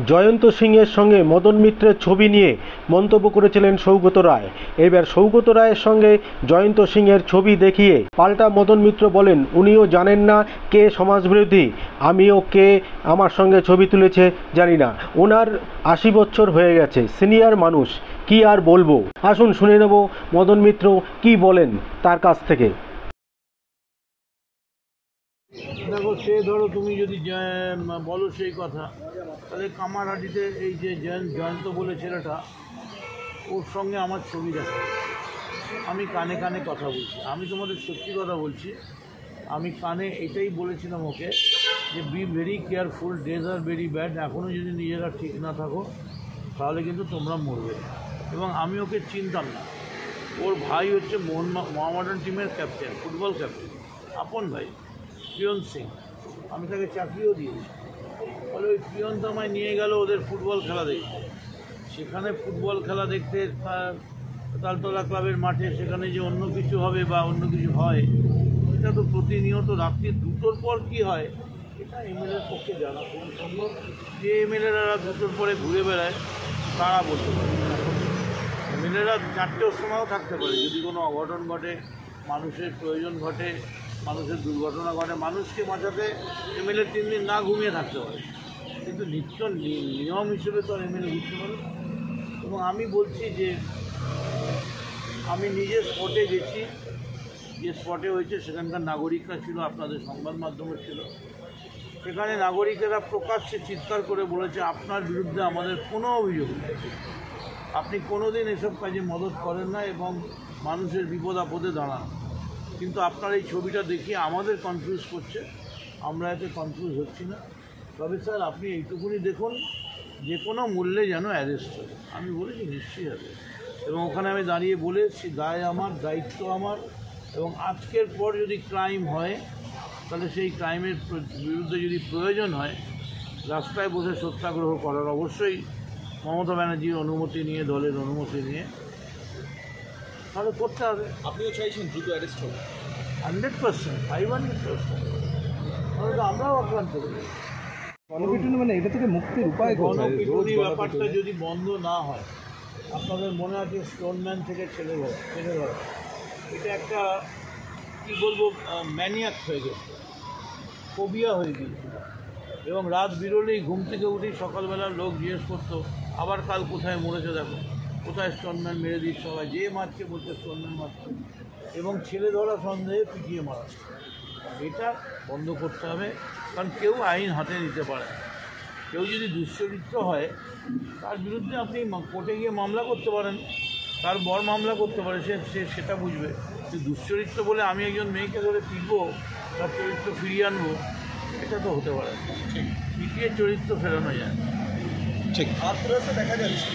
জয়ন্ত সিংয়ের সঙ্গে মদন মিত্রের ছবি নিয়ে মন্তব্য করেছিলেন সৌগত রায়। এবার সৌগত রায়ের সঙ্গে জয়ন্ত সিংয়ের ছবি দেখিয়ে পাল্টা মদন মিত্র বলেন উনিও জানেন না কে সমাজবিরোধী, আমিও কে আমার সঙ্গে ছবি তুলেছে জানি না। ওনার ৮০ বছর হয়ে গেছে, সিনিয়র মানুষ, কি আর বলবো। আসুন শুনে নেব মদন মিত্র কি বলেন তার কাছ থেকে। দেখো, সে ধরো তুমি যদি বলো সেই কথা, তাহলে কামারহাটিতে এই যে জয়ন্ত বলে ছেলেটা, ওর সঙ্গে আমার ছবি দেখা, আমি কানে কানে কথা বলছি। আমি তোমাদের সত্যি কথা বলছি, আমি কানে এটাই বলেছিলাম ওকে যে be very careful, days are very bad. এখনও যদি নিজেরা ঠিক না থাকো তাহলে কিন্তু তোমরা মরবে। এবং আমি ওকে চিনতাম না। ওর ভাই হচ্ছে মোহামেডান টিমের ক্যাপ্টেন, ফুটবল ক্যাপ্টেন, আপন ভাই প্রিয়ন সিং। আমি তাকে চাকরিও দিয়েছি। ফলে ওই প্রিয়ন তো আমায় নিয়ে গেল ওদের ফুটবল খেলা দেখতে। সেখানে ফুটবল খেলা দেখতে তালতলা ক্লাবের মাঠে, সেখানে যে অন্য কিছু হবে বা অন্য কিছু হয়, এটা তো প্রতিনিয়ত রাত্রি 2টোর পর কী হয় এটা এমএলএর পক্ষে জানা খুব সম্ভব। যে এমএলএরা 2টোর পরে ঘুরে বেড়ায় তারা বলতে পারে। এমএলএরা 4টের সময়ও থাকতে পারে, যদি কোনো অঘটন ঘটে, মানুষের প্রয়োজন ঘটে, মানুষের দুর্ঘটনা ঘটে, মানুষকে বাঁচাতে এমএলএ 3 দিন না ঘুমিয়ে থাকতে পারে। কিন্তু নিত্য নিয়ম হিসেবে তো এমএলএ ঘুরতে পারে। এবং আমি বলছি যে আমি নিজে স্পটে গেছি, যে স্পটে হয়েছে সেখানকার নাগরিকরা ছিল, আপনাদের সংবাদ মাধ্যমে ছিল। সেখানে নাগরিকেরা প্রকাশ্যে চিৎকার করে বলেছে আপনার বিরুদ্ধে আমাদের কোনো অভিযোগ নেই, আপনি কোনো দিন এসব কাজে মদত করেন না এবং মানুষের বিপদ আপদে দাঁড়ান। কিন্তু আপনার এই ছবিটা দেখিয়ে আমাদের কনফিউজ করছে, আমরা এতে কনফিউজ হচ্ছি না। তবে স্যার আপনি এইটুকুনি দেখুন, যে কোনো মূল্যে যেন অ্যারেস্ট হয়। আমি বলেছি নিশ্চয়ই হবে। এবং ওখানে আমি দাঁড়িয়ে বলেছি দায় আমার, দায়িত্ব আমার। এবং আজকের পর যদি ক্রাইম হয় তাহলে সেই ক্রাইমের বিরুদ্ধে যদি প্রয়োজন হয় রাস্তায় বসে সত্যাগ্রহ করার, অবশ্যই মমতা ব্যানার্জির অনুমতি নিয়ে, দলের অনুমতি নিয়ে, তাহলে করতে হবে। আপনিও চাইছেন দ্রুত অ্যারেস্ট হবে? 100%, 500%। তাহলে তো আমরাও আক্রান্ত করি। গণপিটুনি মানে এটা থেকে মুক্তির উপায় কোথায়? গণপিটুনি ব্যাপারটা যদি বন্ধ না হয়, আপনাদের মনে আছে স্টোনম্যান থেকে ছেলে ধরা, এটা একটা কী বলবো, ম্যানিয়াক হয়ে গেছে, ফোবিয়া হয়ে গিয়েছিল। এবং রাত বিরলেই ঘুম থেকে উঠেই সকালবেলা লোক জিজ্ঞেস করতো আবার কাল কোথায় মরেছে, দেখো কোথায় স্টোনম্যান মেরে দিচ্ছে, সবাই যে মারছে বলছে স্টোনম্যান মারছে। এবং ছেলে ধরা সন্দেহে পিটিয়ে মারা, এটা বন্ধ করতে হবে। কারণ কেউ আইন হাতে নিতে পারে না। কেউ যদি দুশ্চরিত্র হয় তার বিরুদ্ধে আপনি কোর্টে গিয়ে মামলা করতে পারেন, তার বর মামলা করতে পারে, সে সেটা বুঝবে। যে দুশ্চরিত্র বলে আমি একজন মেয়েকে ধরে পিটবো, তার চরিত্র ফিরিয়ে আনবো, এটা তো হতে পারে না। পিটিয়ে চরিত্র ফেরানো যায়। ঠিক, হাত দেখা যাচ্ছে।